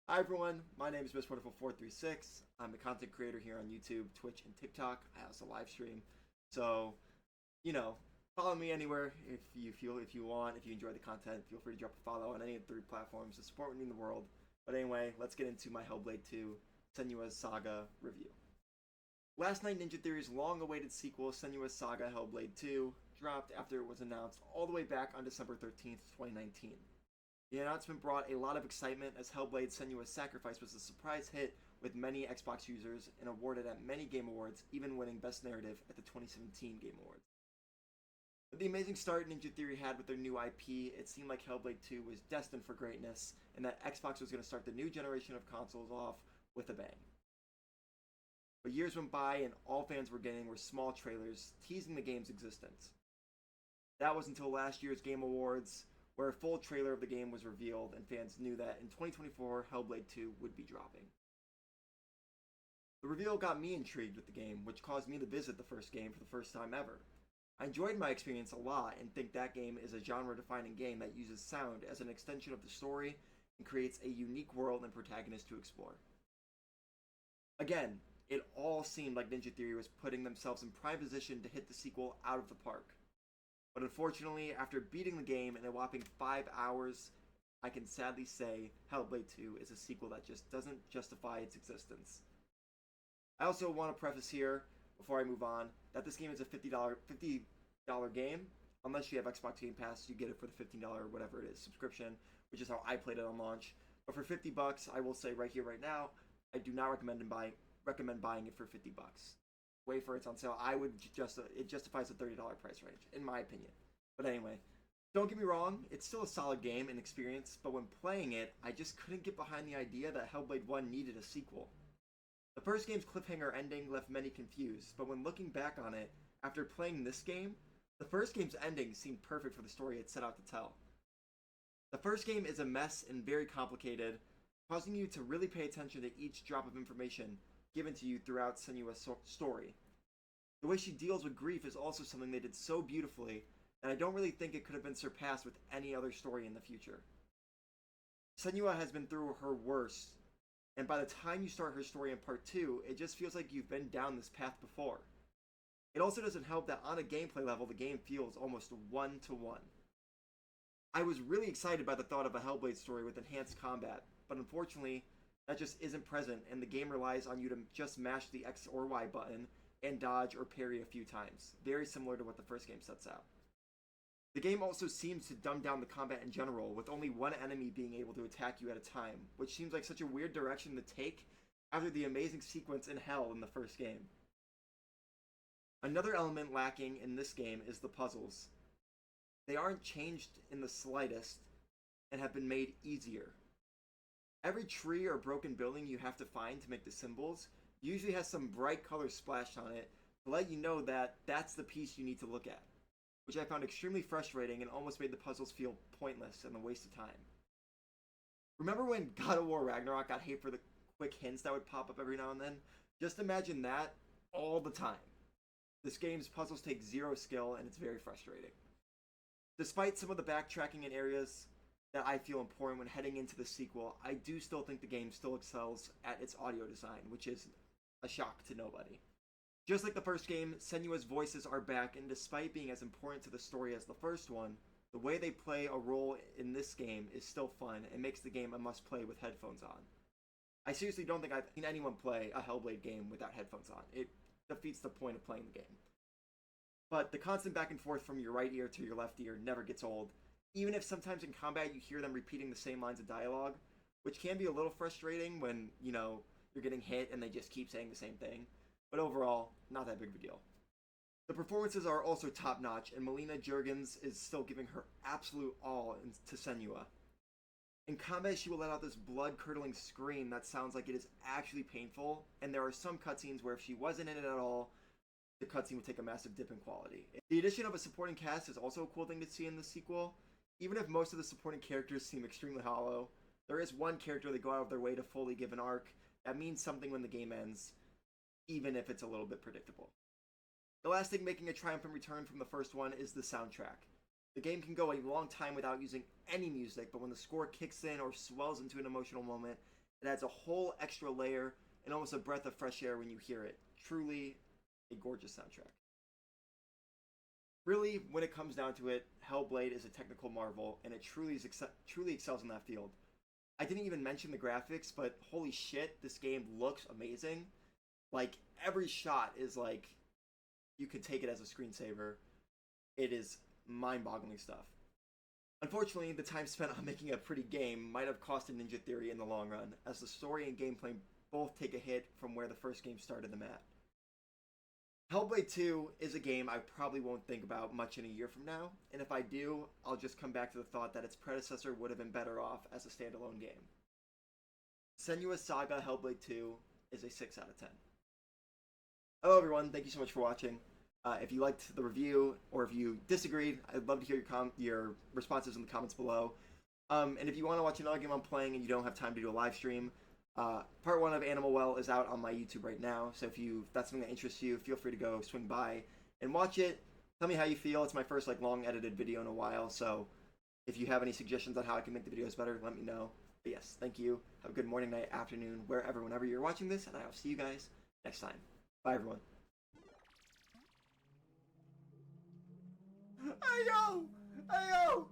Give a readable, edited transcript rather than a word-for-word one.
Hi everyone, my name is MrWonderful436. I'm a content creator here on YouTube, Twitch, and TikTok. I also live stream. So, you know, follow me anywhere if you want. If you enjoy the content, feel free to drop a follow on any of the three platforms to support me in the world. But anyway, let's get into my Hellblade II Senua's Saga review. Last night, Ninja Theory's long-awaited sequel, Senua's Saga Hellblade II, dropped after it was announced all the way back on December 13th, 2019. The announcement brought a lot of excitement as Hellblade Senua's Sacrifice was a surprise hit with many Xbox users and awarded at many Game Awards, even winning Best Narrative at the 2017 Game Awards. With the amazing start Ninja Theory had with their new IP, it seemed like Hellblade 2 was destined for greatness and that Xbox was going to start the new generation of consoles off with a bang. But years went by and all fans were getting were small trailers teasing the game's existence. That was until last year's Game Awards, where a full trailer of the game was revealed and fans knew that in 2024 Hellblade 2 would be dropping. The reveal got me intrigued with the game, which caused me to visit the first game for the first time ever. I enjoyed my experience a lot and think that game is a genre-defining game that uses sound as an extension of the story and creates a unique world and protagonist to explore. Again, it all seemed like Ninja Theory was putting themselves in prime position to hit the sequel out of the park. But unfortunately, after beating the game in a whopping 5 hours, I can sadly say Hellblade 2 is a sequel that just doesn't justify its existence. I also want to preface here, before I move on, that this game is a $50 game. Unless you have Xbox Game Pass, you get it for the $15 whatever it is subscription, which is how I played it on launch. But for $50, I will say right here, right now, I do not recommend buying it for $50. Wait for it's on sale. It justifies the $30 price range, in my opinion. But anyway, don't get me wrong, it's still a solid game and experience, but when playing it, I just couldn't get behind the idea that Hellblade 1 needed a sequel. The first game's cliffhanger ending left many confused, but when looking back on it, after playing this game, the first game's ending seemed perfect for the story it set out to tell. The first game is a mess and very complicated, causing you to really pay attention to each drop of information given to you throughout Senua's story. The way she deals with grief is also something they did so beautifully, and I don't really think it could have been surpassed with any other story in the future. Senua has been through her worst, and by the time you start her story in part 2, it just feels like you've been down this path before. It also doesn't help that on a gameplay level, the game feels almost one-to-one. I was really excited by the thought of a Hellblade story with enhanced combat, but unfortunately, that just isn't present, and the game relies on you to just mash the X or Y button and dodge or parry a few times, very similar to what the first game sets out. The game also seems to dumb down the combat in general, with only one enemy being able to attack you at a time, which seems like such a weird direction to take after the amazing sequence in Hell in the first game. Another element lacking in this game is the puzzles. They aren't changed in the slightest and have been made easier. Every tree or broken building you have to find to make the symbols usually has some bright color splashed on it to let you know that that's the piece you need to look at, which I found extremely frustrating and almost made the puzzles feel pointless and a waste of time. Remember when God of War Ragnarok got hate for the quick hints that would pop up every now and then? Just imagine that all the time. This game's puzzles take zero skill and it's very frustrating. Despite some of the backtracking in areas that I feel important when heading into the sequel, I do still think the game still excels at its audio design, which is a shock to nobody. Just like the first game, Senua's voices are back, and despite being as important to the story as the first one, the way they play a role in this game is still fun and makes the game a must-play with headphones on. I seriously don't think I've seen anyone play a Hellblade game without headphones on. It defeats the point of playing the game. But the constant back and forth from your right ear to your left ear never gets old, even if sometimes in combat you hear them repeating the same lines of dialogue, which can be a little frustrating when, you're getting hit and they just keep saying the same thing. But overall, not that big of a deal. The performances are also top notch, and Melina Juergens is still giving her absolute all to Senua. In combat, she will let out this blood-curdling scream that sounds like it is actually painful, and there are some cutscenes where if she wasn't in it at all, the cutscene would take a massive dip in quality. The addition of a supporting cast is also a cool thing to see in the sequel. Even if most of the supporting characters seem extremely hollow, there is one character they go out of their way to fully give an arc that means something when the game ends, even if it's a little bit predictable. The last thing making a triumphant return from the first one is the soundtrack. The game can go a long time without using any music, but when the score kicks in or swells into an emotional moment, It adds a whole extra layer and almost a breath of fresh air when you hear it. Truly a gorgeous soundtrack. Really, when it comes down to it, Hellblade is a technical marvel, and it truly excels in that field. I didn't even mention the graphics, but holy shit, this game looks amazing. Like, every shot is like, you could take it as a screensaver. It is mind-boggling stuff. Unfortunately, the time spent on making a pretty game might have costed Ninja Theory in the long run, as the story and gameplay both take a hit from where the first game started them at. Hellblade 2 is a game I probably won't think about much in a year from now, and if I do, I'll just come back to the thought that its predecessor would have been better off as a standalone game. Senua's Saga Hellblade 2 is a 6 out of 10. Hello everyone, thank you so much for watching. If you liked the review, or if you disagreed, I'd love to hear your responses in the comments below. And if you want to watch another game I'm playing and you don't have time to do a live stream, part 1 of Animal Well is out on my YouTube right now, so if that's something that interests you, feel free to go swing by and watch it. Tell me how you feel. It's my first long edited video in a while, so if you have any suggestions on how I can make the videos better, let me know. But yes, thank you. Have a good morning, night, afternoon, whenever you're watching this, and I will see you guys next time. Bye, everyone. Ayo! Ayo!